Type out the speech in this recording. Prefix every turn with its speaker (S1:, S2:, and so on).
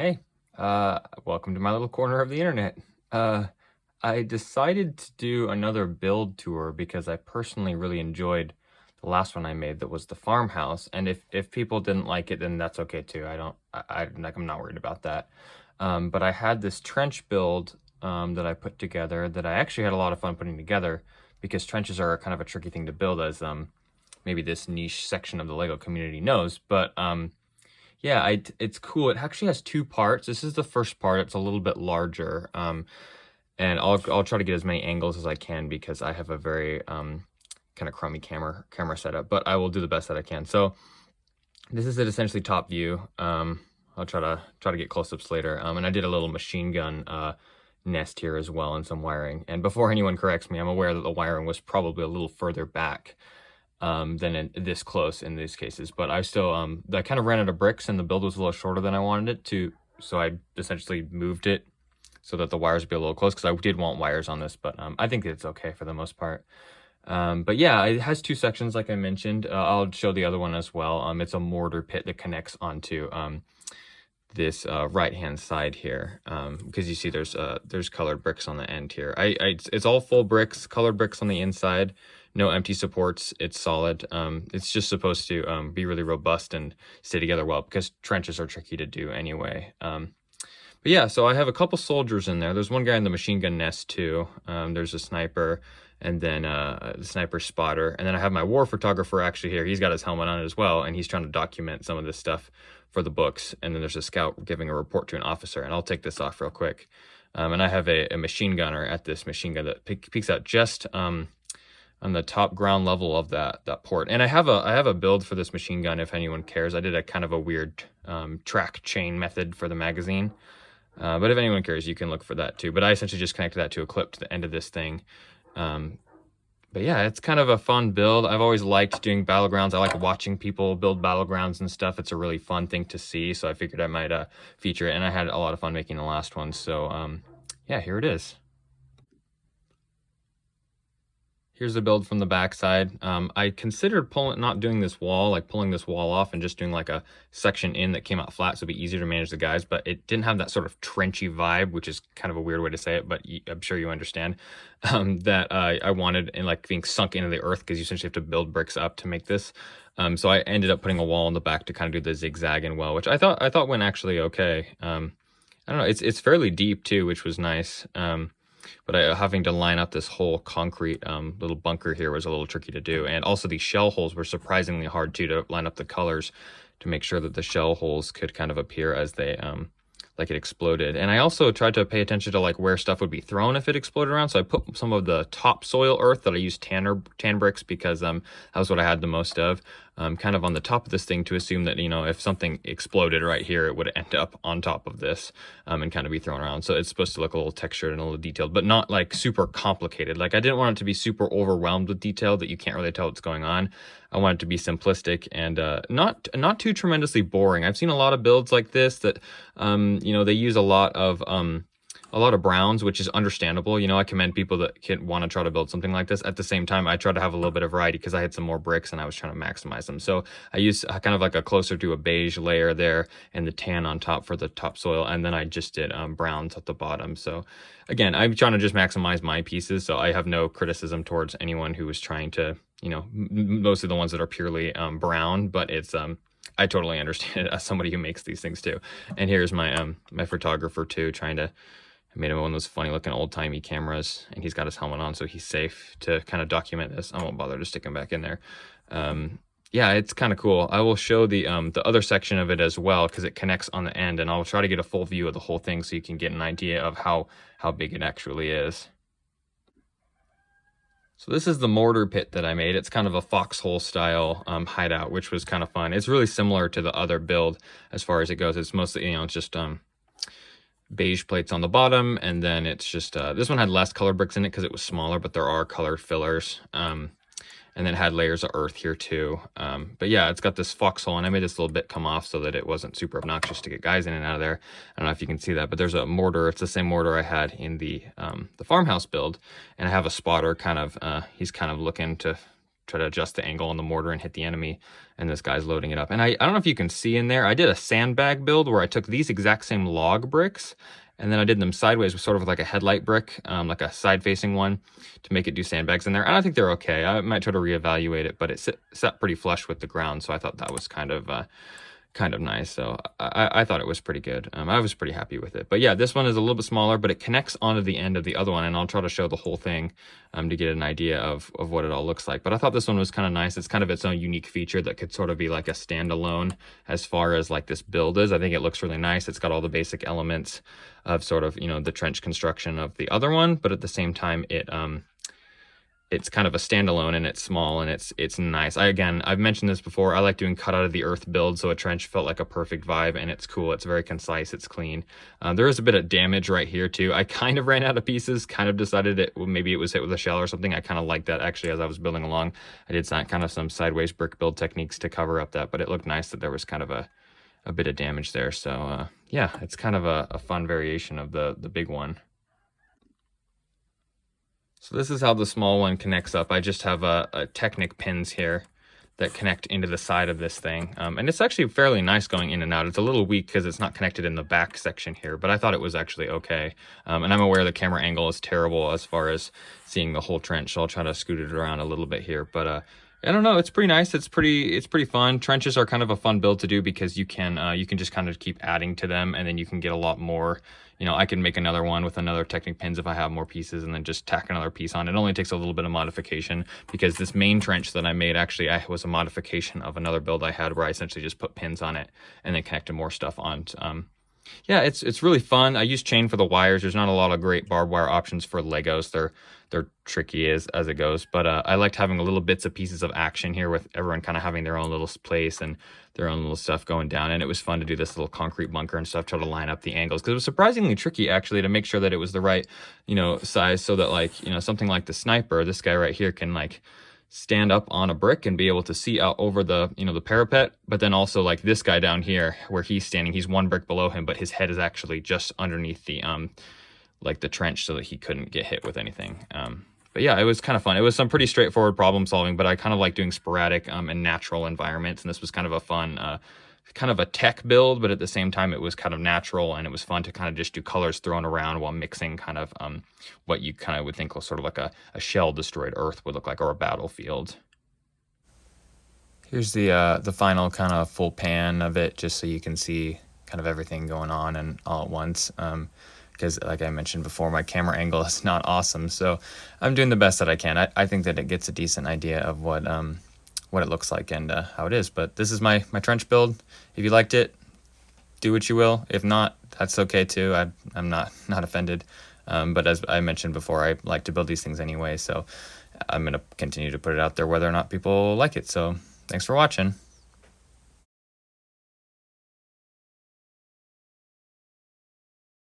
S1: Hey, welcome to my little corner of the internet. Uh, I decided to do another build tour because I personally really enjoyed the last one I made that was the farmhouse. And if people didn't like it, then that's okay too. I'm not worried about that. But I had this trench build that I put together that I actually had a lot of fun putting together because trenches are kind of a tricky thing to build, as maybe this niche section of the Lego community knows. But yeah, it's cool. It actually has two parts. This is the first part. It's a little bit larger, and I'll try to get as many angles as I can because I have a very kind of crummy camera setup. But I will do the best that I can. So this is it, essentially top view. I'll try to get close-ups later. And I did a little machine gun nest here as well and some wiring. And before anyone corrects me, I'm aware that the wiring was probably a little further back than this close in these cases, but I still I kind of ran out of bricks and the build was a little shorter than I wanted it to, so I essentially moved it so that the wires would be a little close because I did want wires on this, but I think it's okay for the most part. But yeah, it has two sections like I mentioned. I'll show the other one as well. It's a mortar pit that connects onto this right hand side here, because you see there's colored bricks on the end here. It's all full bricks, colored bricks on the inside, no empty supports. It's solid. It's just supposed to be really robust and stay together well because trenches are tricky to do anyway. But yeah, so I have a couple soldiers in there. There's one guy in the machine gun nest too. There's a sniper, and then the sniper spotter, and then I have my war photographer actually here. He's got his helmet on as well, and he's trying to document some of this stuff for the books. And then there's a scout giving a report to an officer, and I'll take this off real quick. And I have a machine gunner at this machine gun that peeks out just on the top ground level of that port. And I have a build for this machine gun if anyone cares. I did a kind of a weird track chain method for the magazine. But if anyone cares, you can look for that too. But I essentially just connected that to a clip to the end of this thing. But yeah, it's kind of a fun build. I've always liked doing battlegrounds. I like watching people build battlegrounds and stuff. It's a really fun thing to see. So I figured I might feature it. And I had a lot of fun making the last one. So yeah, here it is. Here's the build from the backside. I considered not doing this wall, like pulling this wall off and just doing like a section in that came out flat so it'd be easier to manage the guys, but it didn't have that sort of trenchy vibe, which is kind of a weird way to say it, but I'm sure you understand, that I wanted, and like being sunk into the earth because you essentially have to build bricks up to make this. So I ended up putting a wall in the back to kind of do the zigzag and well, which I thought went actually okay. I don't know, it's fairly deep too, which was nice. But having to line up this whole concrete little bunker here was a little tricky to do. And also these shell holes were surprisingly hard too, to line up the colors to make sure that the shell holes could kind of appear as they like it exploded. And I also tried to pay attention to like where stuff would be thrown if it exploded around. So I put some of the topsoil earth that I used tan bricks because that was what I had the most of, kind of on the top of this thing to assume that, you know, if something exploded right here, it would end up on top of this and kind of be thrown around. So it's supposed to look a little textured and a little detailed, but not like super complicated. Like I didn't want it to be super overwhelmed with detail that you can't really tell what's going on. I want it to be simplistic and not too tremendously boring. I've seen a lot of builds like this that you know, they use a lot of browns, which is understandable. You know, I commend people that can want to try to build something like this. At the same time, I try to have a little bit of variety because I had some more bricks and I was trying to maximize them. So I used kind of like a closer to a beige layer there and the tan on top for the topsoil. And then I just did browns at the bottom. So again, I'm trying to just maximize my pieces. So I have no criticism towards anyone who was trying to, you know, mostly the ones that are purely brown, but it's, I totally understand it as somebody who makes these things too. And here's my my photographer too, I made him one of those funny looking old timey cameras, and he's got his helmet on so he's safe to kind of document this. I won't bother to stick him back in there. Yeah, it's kind of cool. I will show the other section of it as well because it connects on the end, and I'll try to get a full view of the whole thing so you can get an idea of how big it actually is. So this is the mortar pit that I made. It's kind of a foxhole style hideout, which was kind of fun. It's really similar to the other build as far as it goes. It's mostly, you know, it's just beige plates on the bottom, and then it's just this one had less colored bricks in it because it was smaller, but there are colored fillers, and then it had layers of earth here too. But yeah, it's got this foxhole, and I made this little bit come off so that it wasn't super obnoxious to get guys in and out of there. I don't know if you can see that, but there's a mortar. It's the same mortar I had in the farmhouse build, and I have a spotter kind of he's kind of looking to try to adjust the angle on the mortar and hit the enemy, and this guy's loading it up. And I don't know if you can see in there, I did a sandbag build where I took these exact same log bricks, and then I did them sideways with sort of like a headlight brick, like a side-facing one, to make it do sandbags in there. And I think they're okay. I might try to reevaluate it, but it sat pretty flush with the ground, so I thought that was kind of nice. So I thought it was pretty good. I was pretty happy with it. But yeah, this one is a little bit smaller, but it connects onto the end of the other one, and I'll try to show the whole thing to get an idea of what it all looks like. But I thought this one was kind of nice. It's kind of its own unique feature that could sort of be like a standalone as far as like this build is. I think it looks really nice. It's got all the basic elements of sort of, you know, the trench construction of the other one, but at the same time it's kind of a standalone, and it's small, and it's nice. I've mentioned this before. I like doing cut out of the earth builds, so a trench felt like a perfect vibe, and it's cool. It's very concise. It's clean. There is a bit of damage right here too. I kind of ran out of pieces. Kind of decided maybe it was hit with a shell or something. I kind of liked that actually as I was building along. I did kind of some sideways brick build techniques to cover up that, but it looked nice that there was kind of a bit of damage there. So yeah, it's kind of a fun variation of the big one. So this is how the small one connects up. I just have a Technic pins here that connect into the side of this thing. And it's actually fairly nice going in and out. It's a little weak because it's not connected in the back section here, but I thought it was actually okay. And I'm aware the camera angle is terrible as far as seeing the whole trench, so I'll try to scoot it around a little bit here. But I don't know, it's pretty nice. It's pretty fun. Trenches are kind of a fun build to do because you can just kind of keep adding to them, and then you can get a lot more. You know, I can make another one with another Technic pins if I have more pieces, and then just tack another piece on. It only takes a little bit of modification because this main trench that I made actually was a modification of another build I had where I essentially just put pins on it and then connected more stuff on. Yeah, it's really fun. I use chain for the wires. There's not a lot of great barbed wire options for Legos. They're tricky as it goes, but I liked having little bits of pieces of action here with everyone kind of having their own little place and their own little stuff going down. And it was fun to do this little concrete bunker and stuff, try to line up the angles, because it was surprisingly tricky actually to make sure that it was the right, you know, size, so that like, you know, something like the sniper, this guy right here can like stand up on a brick and be able to see out over the, you know, the parapet. But then also like this guy down here where he's standing, he's one brick below him, but his head is actually just underneath the like the trench, so that he couldn't get hit with anything. But yeah, it was kind of fun. It was some pretty straightforward problem solving, but I kind of like doing sporadic and natural environments, and this was kind of a fun kind of a tech build, but at the same time it was kind of natural, and it was fun to kind of just do colors thrown around while mixing kind of what you kind of would think was sort of like a shell destroyed earth would look like, or a battlefield. Here's the final kind of full pan of it, just so you can see kind of everything going on and all at once. Because like I mentioned before, my camera angle is not awesome, so I'm doing the best that I can. I think that it gets a decent idea of what it looks like and how it is. But this is my trench build. If you liked it, do what you will. If not, that's okay too. I'm not offended. But as I mentioned before, I like to build these things anyway, so I'm going to continue to put it out there whether or not people like it. So thanks for watching.